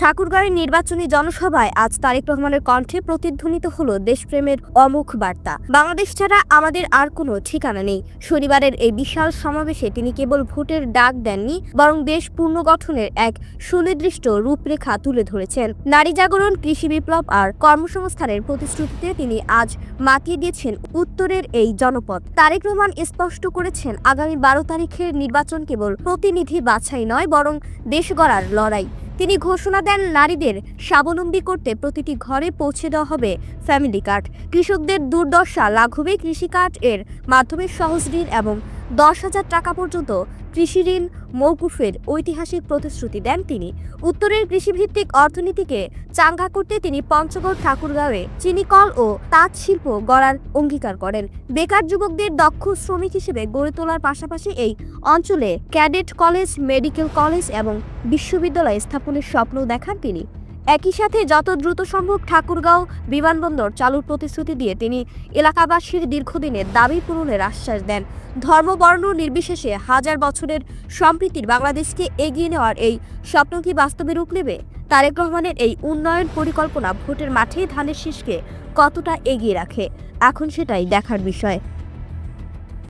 ঠাকুরগাঁওয়ের নির্বাচনী জনসভায় আজ তারেক রহমানের কণ্ঠে প্রতিধ্বনিত হলো দেশপ্রেমের অমোঘ বার্তা। বাংলাদেশ ছাড়া আমাদের আর কোনো ঠিকানা নেই। শনিবারের এই বিশাল সমাবেশে তিনি কেবল ভোটের ডাক দেননি, বরং দেশ পুনর্গঠনের এক সুনির্দিষ্ট রূপরেখা তুলে ধরেছেন। নারী জাগরণ, কৃষি বিপ্লব আর কর্মসংস্থানের প্রতিশ্রুতিতে তিনি আজ মাতিয়ে দিয়েছেন উত্তরের এই জনপদ। তারেক রহমান স্পষ্ট করেছেন, আগামী 12 তারিখের নির্বাচন কেবল প্রতিনিধি বাছাই নয়, বরং দেশ গড়ার লড়াই। তিনি ঘোষণা দেন, নারীদের স্বাবলম্বী করতে প্রতিটি ঘরে পৌঁছে দেওয়া হবে ফ্যামিলি কার্ড। কৃষকদের দুর্দশা লাঘবে কৃষিকার্ড এর মাধ্যমে সহজ ঋণ এবং 10,000 টাকা পর্যন্ত কৃষি ঋণ মওকুফের ঐতিহাসিক প্রতিশ্রুতি দেন তিনি। উত্তরের কৃষিভিত্তিক অর্থনীতিকে চাঙ্গা করতে তিনি পঞ্চগড়, ঠাকুরগাঁওয়ে চিনিকল ও তাঁত শিল্প গড়ার অঙ্গীকার করেন। বেকার যুবকদের দক্ষ শ্রমিক হিসেবে গড়ে তোলার পাশাপাশি এই অঞ্চলে ক্যাডেট কলেজ, মেডিকেল কলেজ এবং বিশ্ববিদ্যালয় স্থাপনের স্বপ্ন দেখান তিনি। একই সাথে যত দ্রুত সম্ভব ঠাকুরগাঁও বিমানবন্দর চালুর প্রতিশ্রুতি দিয়ে তিনি এলাকাবাসীর দীর্ঘদিনের দাবি পূরণের আশ্বাস দেন। ধর্ম, বর্ণ নির্বিশেষে হাজার বছরের সম্প্রীতির বাংলাদেশকে এগিয়ে নেওয়ার এই স্বপ্ন কি বাস্তবে রূপ নেবে? তারেক রহমানের এই উন্নয়ন পরিকল্পনা ভোটের মাঠে ধানের শীষকে কতটা এগিয়ে রাখে, এখন সেটাই দেখার বিষয়।